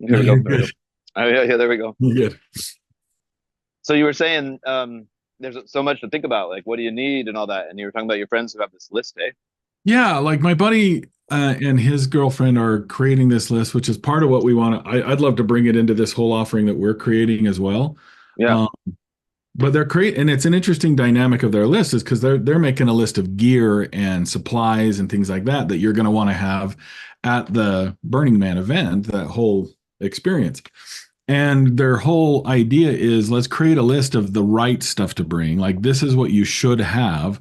Here No, we go. you're There we go. good. Oh, yeah, yeah, there we go. You're good. So you were saying there's so much to think about, like what do you need and all that, and you were talking about your friends who have this list, eh? Yeah, like my buddy and his girlfriend are creating this list, which is part of what we want to. I'd love to bring it into this whole offering that we're creating as well. Yeah. Um, but and it's an interesting dynamic of their list is because they're making a list of gear and supplies and things like that that you're going to want to have at the Burning Man event, that whole experience. And their whole idea is let's create a list of the right stuff to bring. Like this is what you should have,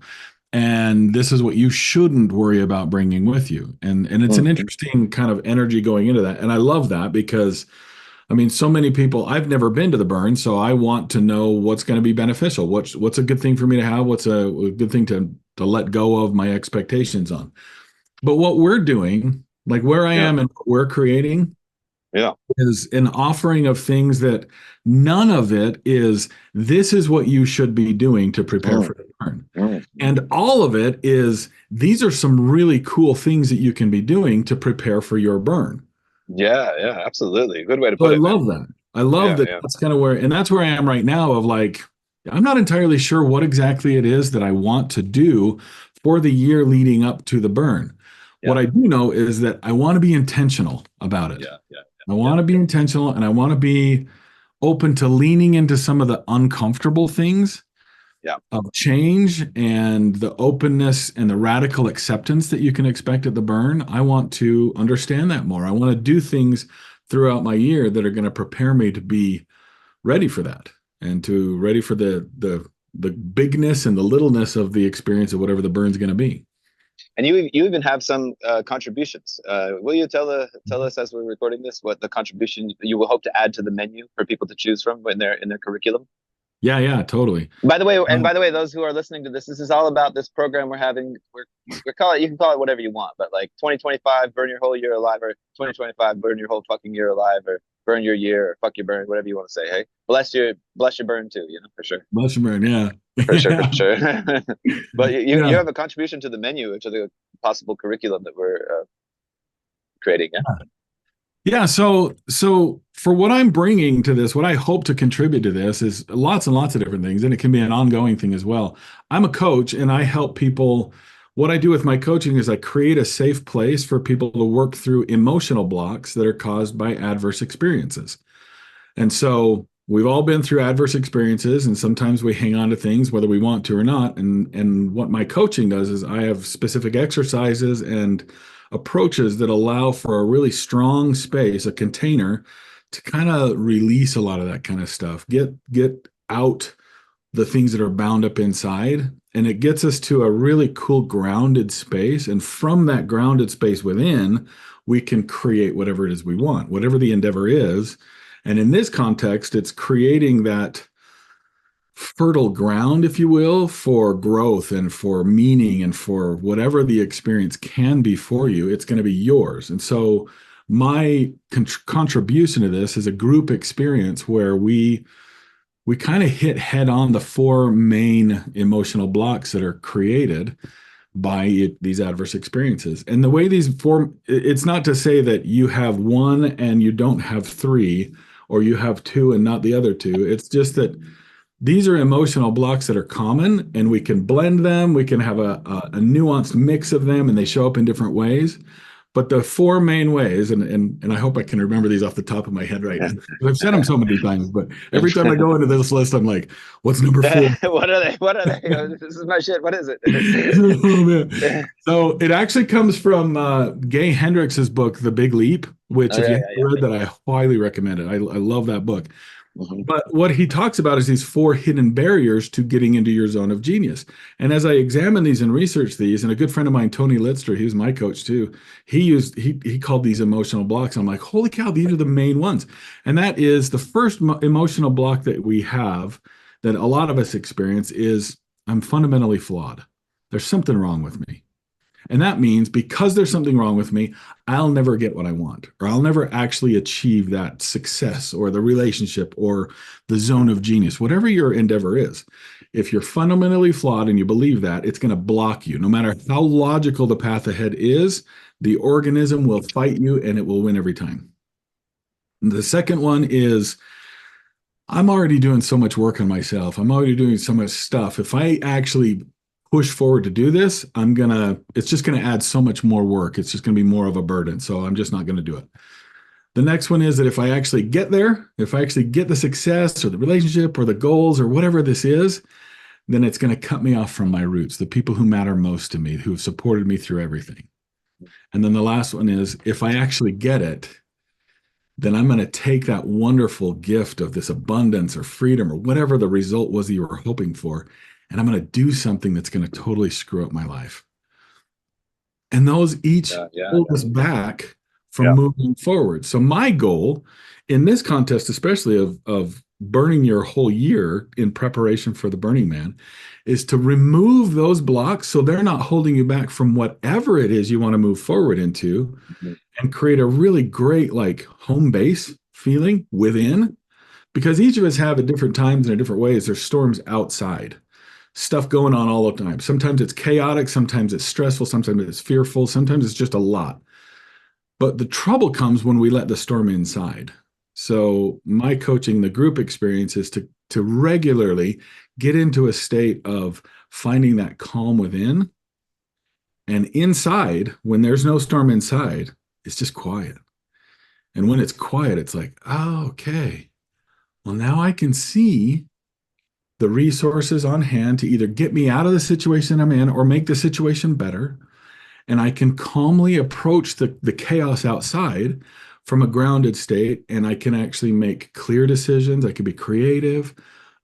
and this is what you shouldn't worry about bringing with you. And it's an Mhm. interesting kind of energy going into that. And I love that because I mean, so many people, I've never been to the burn, so I want to know what's going to be beneficial. What's a good thing for me to have? What's a good thing to let go of my expectations on? But what we're doing, like where I Yeah. am and what we're creating, Yeah. is an offering of things that none of it is this is what you should be doing to prepare Mm, for the burn. mm. And all of it is these are some really cool things that you can be doing to prepare for your burn. Yeah, yeah, absolutely. Good way to So put I it, man. love that. I love Yeah, that yeah. that's kind of where, and that's where I am right now of like, I'm not entirely sure what exactly it is that I want to do for the year leading up to the burn. Yeah. What I do know is that I want to be intentional about it. Yeah, yeah, I yeah, want to be intentional and I want to be open to leaning into some of the uncomfortable things yeah. of change and the openness and the radical acceptance that you can expect at the burn. I want to understand that more. I want to do things throughout my year that are going to prepare me to be ready for that and to ready for the bigness and the littleness of the experience of whatever the burn's going to be. And you even have some contributions. Will you tell us as we're recording this what the contribution you will hope to add to the menu for people to choose from in their curriculum? Yeah, yeah, totally. By the way, those who are listening to this is all about this program we're having. We're call it, you can call it whatever you want, but like 2025, burn your whole year alive, or 2025, burn your whole fucking year alive, or burn your year, or fuck your burn, whatever you want to say. Hey, bless your burn too, for sure, Mushroom burn, yeah. for sure, for Yeah. sure. But you Yeah. have a contribution to the menu, to the possible curriculum that we're creating. Yeah, Yeah, so for what I'm bringing to this, what I hope to contribute to this is lots and lots of different things, and it can be an ongoing thing as well. I'm a coach and I help people. What I do with my coaching is I create a safe place for people to work through emotional blocks that are caused by adverse experiences. And so we've all been through adverse experiences, and sometimes we hang on to things whether we want to or not. And what my coaching does is I have specific exercises and approaches that allow for a really strong space, a container to kind of release a lot of that kind of stuff. Get out the things that are bound up inside. And it gets us to a really cool grounded space. And from that grounded space within, we can create whatever it is we want, whatever the endeavor is. And in this context, it's creating that fertile ground, if you will, for growth and for meaning and for whatever the experience can be for you, it's going to be yours. And so my contribution to this is a group experience where we kind of hit head on the four main emotional blocks that are created by these adverse experiences. And the way these form, it's not to say that you have one and you don't have three, or you have two and not the other two. It's just that these are emotional blocks that are common and we can blend them. We can have a nuanced mix of them and they show up in different ways. But the four main ways, and I hope I can remember these off the top of my head right now. I've said them so many times, but every time I go into this list, I'm like, what's number four? what are they? What are they? This is my shit. What is Oh, man. it? So it actually comes from Gay Hendricks' book, The Big Leap, which Oh if yeah, you haven't yeah, yeah. read that, I highly recommend it. I love that book. Mhm. But what he talks about is these four hidden barriers to getting into your zone of genius. And as I examine these and research these, and a good friend of mine, Tony Litster, he was my coach too. He called these emotional blocks. I'm like, holy cow, these are the main ones. And that is the first emotional block that we have that a lot of us experience is I'm fundamentally flawed. There's something wrong with me. And that means because there's something wrong with me, I'll never get what I want, or I'll never actually achieve that success or the relationship or the zone of genius, whatever your endeavor is. If you're fundamentally flawed and you believe that, it's going to block you. No matter how logical the path ahead is, the organism will fight you and it will win every time. The second one is I'm already doing so much work on myself. I'm already doing so much stuff. If I actually push forward to do this, it's just gonna add so much more work. It's just gonna be more of a burden. So I'm just not gonna do it. The next one is that if I actually get there, if I actually get the success or the relationship or the goals or whatever this is, then it's going to cut me off from my roots, the people who matter most to me, who have supported me through everything. And then the last one is if I actually get it, then I'm going to take that wonderful gift of this abundance or freedom or whatever the result was that you were hoping for, and I'm going to do something that's going to totally screw up my life. And those each hold us back from moving forward. So my goal in this contest, especially of burning your whole year in preparation for the Burning Man, is to remove those blocks so they're not holding you back from whatever it is you want to move forward into, and create a really great like home base feeling within, because each of us have at different times and in different ways. There's storms outside, stuff going on all the time. Sometimes it's chaotic, sometimes it's stressful, sometimes it's fearful, sometimes it's just a lot. But the trouble comes when we let the storm inside. So my coaching, the group experience is to regularly get into a state of finding that calm within. And inside, when there's no storm inside, it's just quiet. And when it's quiet, it's like, oh, okay. Well, now I can see the resources on hand to either get me out of the situation I'm in or make the situation better. And I can calmly approach the chaos outside from a grounded state, and I can actually make clear decisions. I can be creative.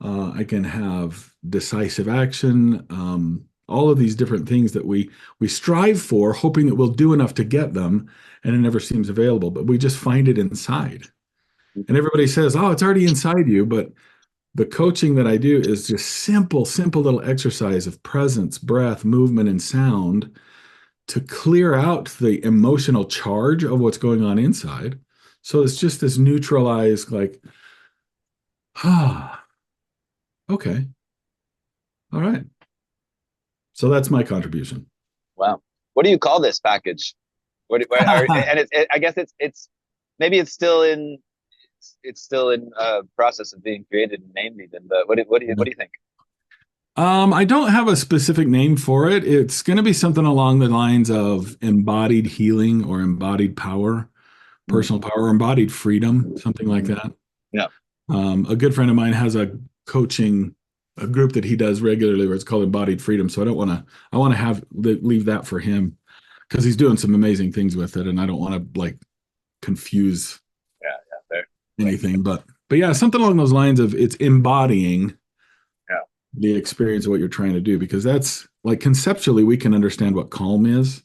I can have decisive action. All of these different things that we strive for, hoping that we'll do enough to get them, and it never seems available. But we just find it inside. And everybody says, "Oh, it's already inside you," but the coaching that I do is just simple little exercise of presence, breath, movement, and sound to clear out the emotional charge of what's going on inside. So it's just this neutralized, like, ah, okay, all right. So that's my contribution. Wow. What do you call this package? And I guess it's maybe it's still in process of being created and named even. But what do you think? I don't have a specific name for it. It's going to be something along the lines of embodied healing or embodied power, personal power, embodied freedom, something like that. Yeah. A good friend of mine has a group that he does regularly where it's called Embodied Freedom. So I want to leave that for him because he's doing some amazing things with it, and I don't want to like confuse Fair. anything. But yeah, something along those lines of it's embodying the experience of what you're trying to do, because that's like conceptually we can understand what calm is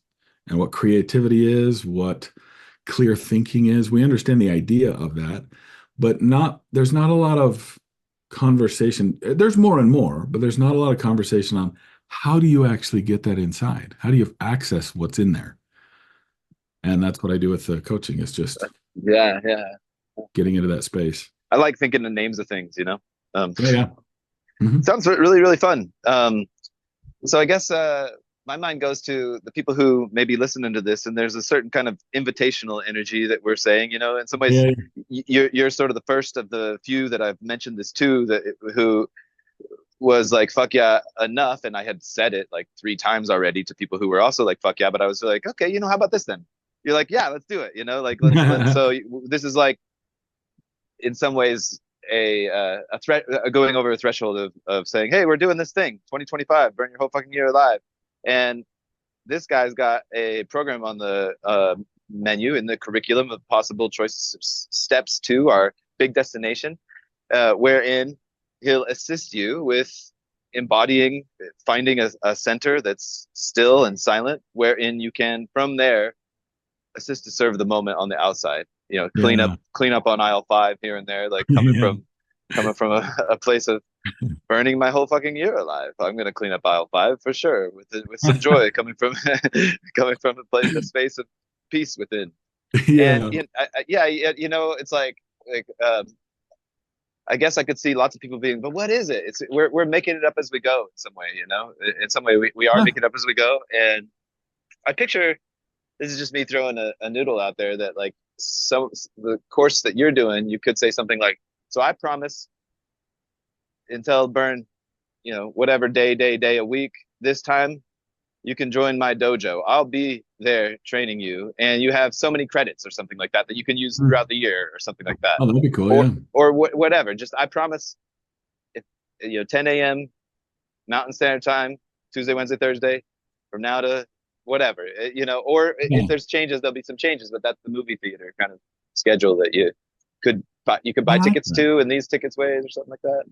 and what creativity is, what clear thinking is. We understand the idea of that, but there's not a lot of conversation. There's more and more, but there's not a lot of conversation on how do you actually get that inside? How do you access what's in there? And that's what I do with the coaching, is just Yeah. getting into that space. I like thinking the names of things, you know? Yeah. Mm-hmm. Sounds really, really fun. So I guess my mind goes to the people who may be listening to this, and there's a certain kind of invitational energy that we're saying, you know, in some ways, you're sort of the first of the few that I've mentioned this to, who was like, fuck yeah, enough. And I had said it like 3 times already to people who were also like, fuck yeah. But I was like, okay, you know, how about this then? You're like, yeah, let's do it. You know, like, so this is like, in some ways, a threat, going over a threshold of saying, hey, we're doing this thing, 2025, burn your whole fucking year alive. And this guy's got a program on the menu in the curriculum of possible choices, steps to our big destination, wherein he'll assist you with embodying, finding a center that's still and silent, wherein you can, from there, assist to serve the moment on the outside. You know, clean up on aisle 5 here and there, like coming from a place of burning my whole fucking year alive. I'm gonna clean up aisle 5 for sure, with some joy coming from a space of peace within. And you know, it's like I guess I could see lots of people being, but what is it? We're making it up as we go in some way, you know. In some way, we are making it up as we go. And I picture, this is just me throwing a noodle out there, that like the course that you're doing, you could say something like, so I promise until burn, whatever day a week, this time you can join my dojo. I'll be there training you, and you have so many credits or something like that that you can use throughout the year or something like that. Oh, that'd be cool. Or Yeah. whatever. Just I promise, if 10 a.m. Mountain Standard Time, Tuesday, Wednesday, Thursday, from now to whatever, or Yeah. if there's changes, there'll be some changes, but that's the movie theater kind of schedule that could buy I like tickets that. to in these tickets ways or something like that.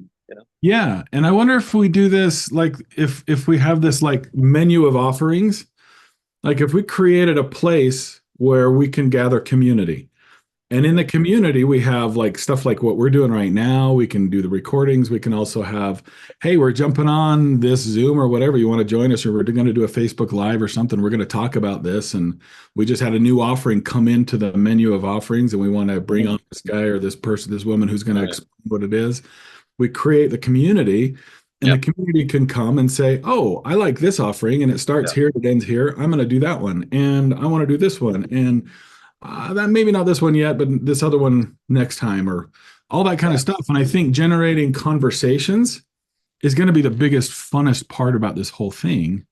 Yeah, and I wonder if we do this, like if we have this like menu of offerings, like if we created a place where we can gather community. And in the community, we have like stuff like what we're doing right now. We can do the recordings. We can also have, hey, we're jumping on this Zoom or whatever. You want to join us, or we're going to do a Facebook Live or something. We're going to talk about this. And we just had a new offering come into the menu of offerings, and we want to bring on this guy or this person, this woman who's going to explain what it is. We create the community, and the community can come and say, oh, I like this offering, and it starts here, it ends here. I'm going to do that one, and I want to do this one. And that maybe not this one yet, but this other one next time, or all that kind of stuff. And I think generating conversations is going to be the biggest, funnest part about this whole thing.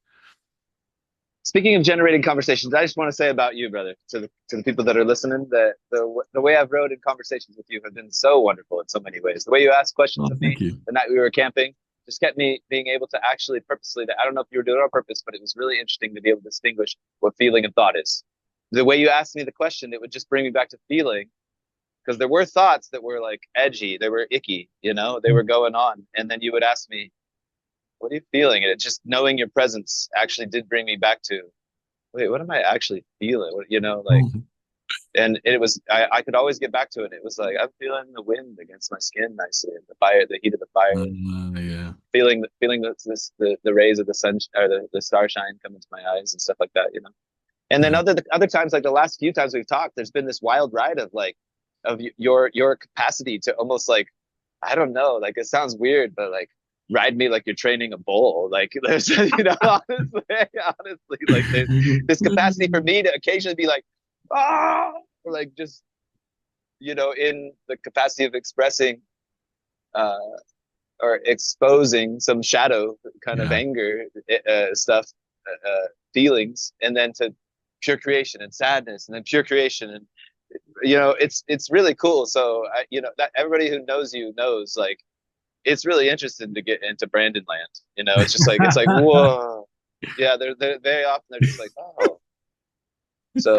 Speaking of generating conversations, I just want to say about you, brother, to the people that are listening, that the way I've rode in conversations with you have been so wonderful in so many ways. The way you asked questions of me the night we were camping just kept me being able to actually purposely, I don't know if you were doing it on purpose, but it was really interesting to be able to distinguish what feeling and thought is. The way you asked me the question, it would just bring me back to feeling, because there were thoughts that were like edgy, they were icky, they were going on. And then you would ask me, what are you feeling? And it just knowing your presence actually did bring me back to, wait, what am I actually feeling? And it was, I could always get back to it. It was like, I'm feeling the wind against my skin nicely, and the fire, the heat of the fire, Yeah. feeling the rays of the sun or the starshine come into my eyes and stuff like that, And then other times, like the last few times we've talked, there's been this wild ride of your capacity to almost like, I don't know, like it sounds weird, but like ride me like you're training a bull. Like there's, honestly, like there's this capacity for me to occasionally be like, or like just, in the capacity of expressing, or exposing some shadow kind of anger, stuff, feelings, and then to pure creation and sadness, and then pure creation, and it's really cool. So that everybody who knows you knows, like, it's really interesting to get into Brandon land. It's just like, it's like, whoa, yeah. They're very often they're just like, oh. So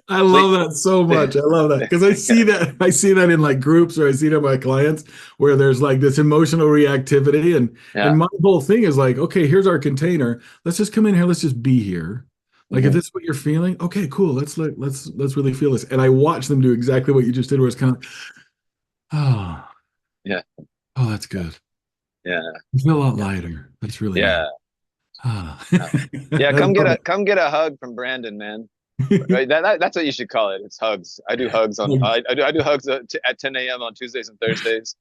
I love that so much. I love that because I see that in like groups, or I see it in my clients where there's like this emotional reactivity, and my whole thing is like, okay, here's our container. Let's just come in here. Let's just be here. Like, if this is what you're feeling, okay, cool. Let's really feel this. And I watch them do exactly what you just did, where it's kind of, oh, yeah, oh, that's good. Yeah, I feel a lot lighter. That's really nice. Yeah. Come get a hug from Brandon, man. Right? That's what you should call it. It's hugs. I do hugs on I do hugs at 10 a.m. on Tuesdays and Thursdays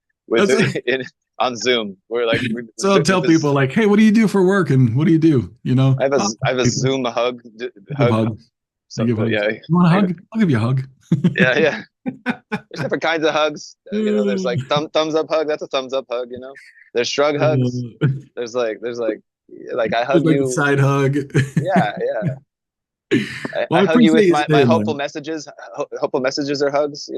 on Zoom. We're like, so I'll tell people like, hey, what do you do for work, and what do you do? I have a Zoom hug. So, yeah. You want a hug? I'll give you a hug. Yeah. There's different kinds of hugs. There's like thumbs up hug. That's a thumbs up hug. There's shrug hugs. There's like I hug like you. A side hug. Yeah. I hug you with my hopeful messages. Hopeful messages are hugs.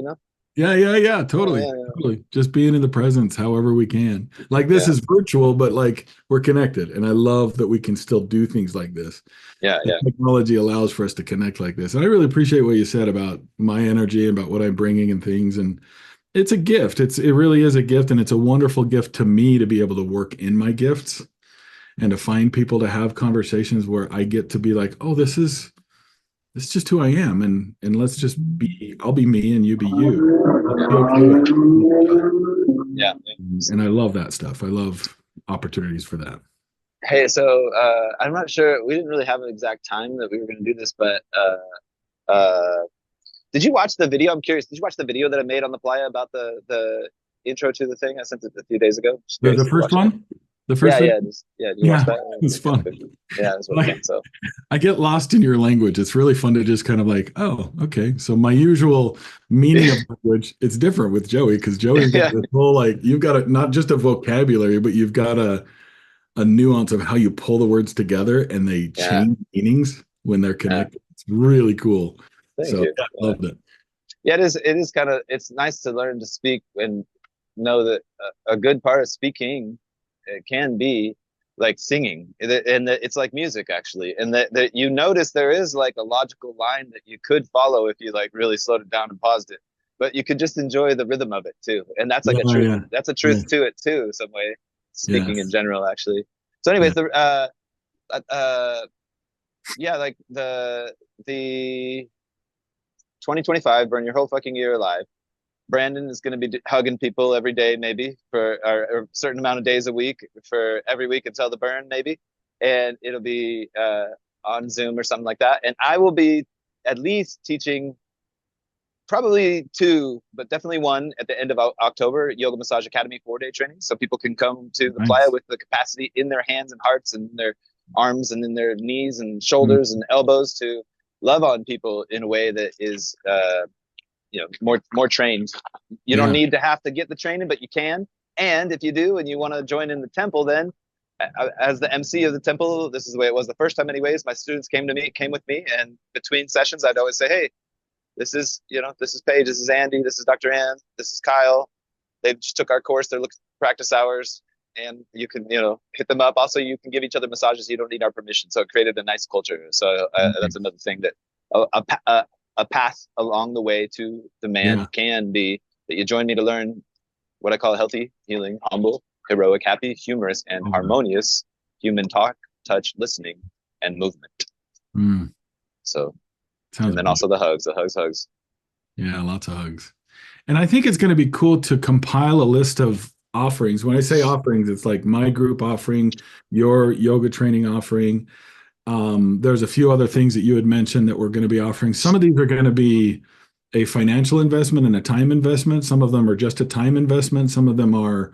Yeah. Totally. Totally. Just being in the presence, however we can. Like, this is virtual, but like we're connected, and I love that we can still do things like this. Yeah. Technology allows for us to connect like this, and I really appreciate what you said about my energy and about what I'm bringing and things. And it's a gift. It really is a gift, and it's a wonderful gift to me to be able to work in my gifts and to find people to have conversations where I get to be like, oh, this is just who I am, and let's just be. I'll be me, and you be you. Yeah. And I love that stuff. I love opportunities for that. Hey, so I'm not sure. We didn't really have an exact time that we were going to do this, but did you watch the video? I'm curious. Did you watch the video that I made on the playa about the intro to the thing? I sent it a few days ago. The first one? The first Yeah, video? yeah. Do you watch Yeah, that? it's Yeah, fun. good. Yeah, it's really I, fun. So I get lost in your language. It's really fun to just kind of like, oh, okay. So my usual meaning of language, it's different with Joey because Joey's got yeah, this whole like you've got not just a vocabulary, but you've got a nuance of how you pull the words together and they yeah, change meanings when they're yeah. connected. It's really cool. Thank So you. yeah, I Yeah. loved it. Yeah, it is. It is kind of. It's nice to learn to speak and know that a good part of speaking it can be like singing, and that it's like music actually, and that you notice there is like a logical line that you could follow if you like really slowed it down and paused it, but you could just enjoy the rhythm of it too, and that's like Yeah, a truth. yeah, That's a yeah, truth to it too, some way. Speaking in yes, general, actually. So, yeah. anyways, the yeah, like the 2025, burn your whole fucking year alive. Brandon is going to be hugging people every day, maybe for or a certain amount of days a week for every week until the burn, maybe, and it'll be on Zoom or something like that. And I will be at least teaching probably two, but definitely one at the end of October, Yoga Massage Academy 4-day training, so people can come to the playa Nice. with the capacity in their hands and hearts and their arms and in their knees and Mm, shoulders and elbows to love on people in a way that is more trained. You don't yeah. need to have to get the training, but you can. And if you do and you want to join in the temple, then as the MC of the temple, this is the way it was the first time anyways. My students came with me, and between sessions I'd always say, hey, this is Paige, this is Andy, this is Dr. Ann, this is Kyle. They just took our course, they're looking for practice hours, and you can hit them up. Also, you can give each other massages, you don't need our permission. So it created a nice culture. So that's Mm, another thing that a path along the way to yeah. demand can be that you join me to learn what I call healthy, healing, humble, heroic, happy, humorous, and Oh, yeah. harmonious human talk, touch, listening, and movement. Mm, So, sounds and then beautiful. also the hugs, hugs. Yeah, lots of hugs. And I think it's going to be cool to compile a list of offerings. When I say offerings, it's like my group offering, your yoga training offering. There's a few other things that you had mentioned that we're going to be offering. Some of these are going to be a financial investment and a time investment. Some of them are just a time investment. Some of them are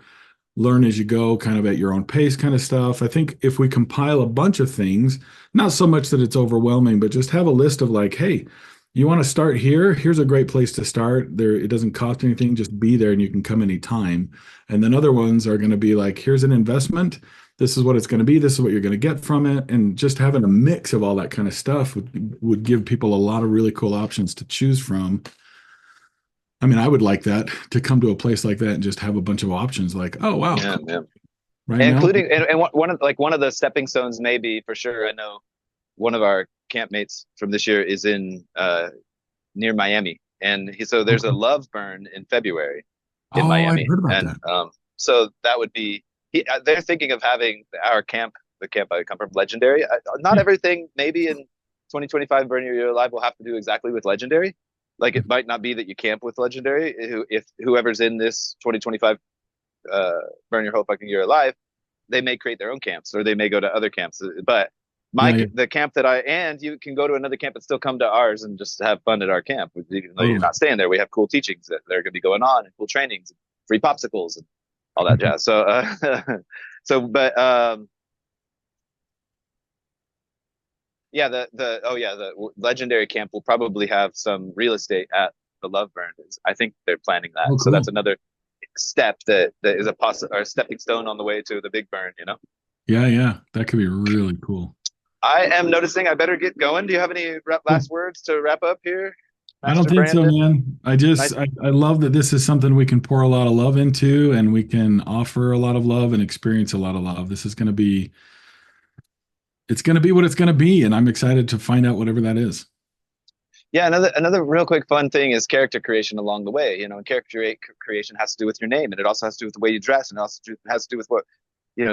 learn as you go, kind of at your own pace kind of stuff. I think if we compile a bunch of things, not so much that it's overwhelming, but just have a list of like, hey, you want to start here? Here's a great place to start. There, it doesn't cost anything, just be there and you can come anytime. And then other ones are going to be like, here's an investment. This is what it's going to be. This is what you're going to get from it. And just having a mix of all that kind of stuff would give people a lot of really cool options to choose from. I mean, I would like that to come to a place like that and just have a bunch of options like, oh, wow, Yeah, cool. yeah. Right now. Including and one of the stepping stones maybe for sure. I know one of our campmates from this year is in near Miami, and so there's a Okay. love burn in February in Oh, I've Miami, heard about and that. so that would be they're thinking of having our camp, the camp I come from, Legendary. Not Yeah. everything maybe in 2025 Burn Your Year Alive will have to do exactly with Legendary. Like it might not be that you camp with Legendary. If whoever's in this 2025 uh, Burn Your Whole Fucking Year Alive, they may create their own camps or they may go to other camps. But Yeah, yeah, the camp that and you can go to another camp and still come to ours and just have fun at our camp. Even though you're totally. not staying there, we have cool teachings that are going to be going on and cool trainings, and free popsicles and all that jazz. So, but yeah, the Legendary camp will probably have some real estate at the Love Burn. I think they're planning that. Oh, So that's cool. another step that is or a stepping stone on the way to the big burn. Yeah, yeah. That could be really cool. I am noticing I better get going. Do you have any Cool. last words to wrap up here, I don't Master think so, Brandon? man. Nice. I love that this is something we can pour a lot of love into and we can offer a lot of love and experience a lot of love. This is going to be, it's going to be what it's going to be. And I'm excited to find out whatever that is. Yeah, another real quick fun thing is character creation along the way. And character creation has to do with your name, and it also has to do with the way you dress, and it also has to do with what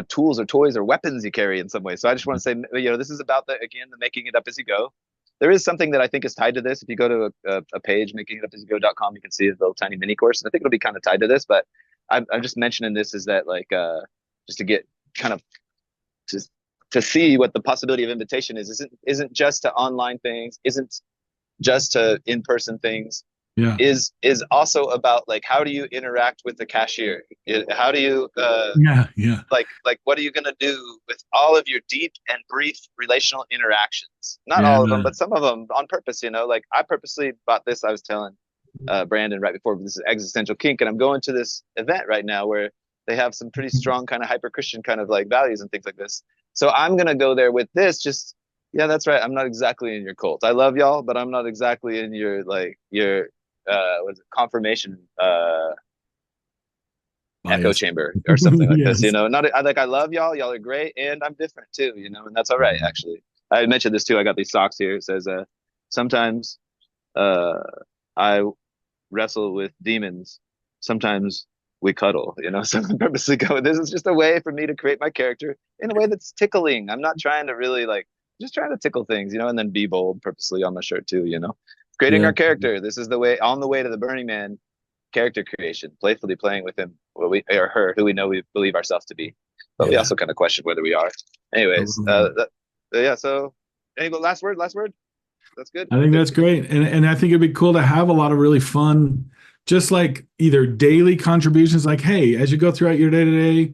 tools or toys or weapons you carry in some way. So I just want to say, this is about the making it up as you go. There is something that I think is tied to this. If you go to a page, makingitasasyougo.com, you can see a little tiny mini course. And I think it'll be kind of tied to this, but I'm just mentioning this is that like, just to get kind of to see what the possibility of invitation isn't just to online things, isn't just to in-person things. Yeah. is also about like how do you interact with the cashier? How do you Yeah. Yeah. like what are you going to do with all of your deep and brief relational interactions? Not Yeah. all of them, but some of them on purpose, you know. Like I purposely bought this. I was telling Brandon right before, this is existential kink, and I'm going to this event right now where they have some pretty strong kind of hyper Christian kind of like values and things like this. So I'm gonna go there with this. Just yeah, that's right. I'm not exactly in your cult. I love y'all, but I'm not exactly in your like your what's it, confirmation echo Bias. chamber or something like this. You Yes. know, not I like I love y'all. Y'all are great, and I'm different too. You know, and that's all right. Actually, I mentioned this too. I got these socks here. It says sometimes uh I wrestle with demons. Sometimes we cuddle, you know. So I purposely go. This is just a way for me to create my character in a way that's tickling. I'm not trying to really like just trying to tickle things, you know, and then be bold purposely on my shirt too, you know. Creating Yeah. our character. This is the way on the way to the Burning Man character creation, playfully playing with him, what we or her, who we know we believe ourselves to be, but we Yeah. also kind of question whether we are. I Anyways, love that. yeah. So, any last word? Last word. That's good. I think Good. that's great. And I think it'd be cool to have a lot of really fun, just like either daily contributions, like, hey, as you go throughout your day to day,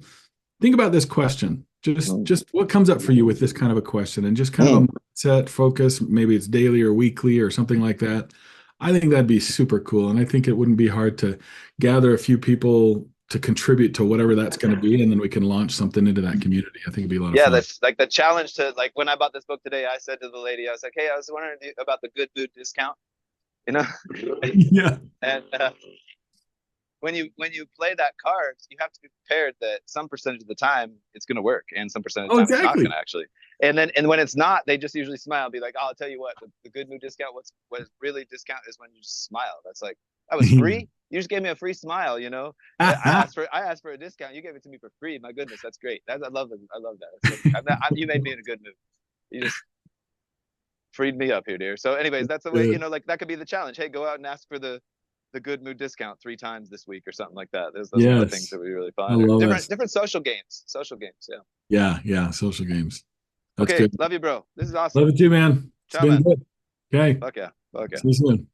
think about this question. Mm. Just what comes up for you with this kind of a question and just kind of a Mm. mindset focus. Maybe it's daily or weekly or something like that. I think that'd be super cool. And I think it wouldn't be hard to gather a few people to contribute to whatever that's going to be. And then we can launch something into that community. I think it'd be a lot of Yeah, fun. that's like the challenge to like when I bought this book today, I said to the lady, I was like, hey, I was wondering about the good mood discount, you know? Yeah. And when you play that card, you have to be prepared that some percentage of the time it's going to work, and some percentage of Oh, the time it's not going exactly. to actually. And when it's not, they just usually smile and be like, "Oh, I'll tell you what, the good mood discount. What is really discount is when you just smile. That's like that was free. You just gave me a free smile. You know, I asked for a discount. You gave it to me for free. My goodness, that's great. I love it. I love that. It's like, you made me in a good mood. You just freed me up here, dear. So, anyways, that's the way, you Good. know, like that could be the challenge. Hey, go out and ask for the good mood discount 3 times this week or something like that. Those are the things Yes. that would be really I fun. Or love different that. different social games. Social games. Yeah. Yeah. Yeah. Social games. That's Okay. good. Love you, bro. This is Love awesome. it too, man. It's Ciao, been man. good. Okay. Fuck yeah. Fuck yeah. See you soon.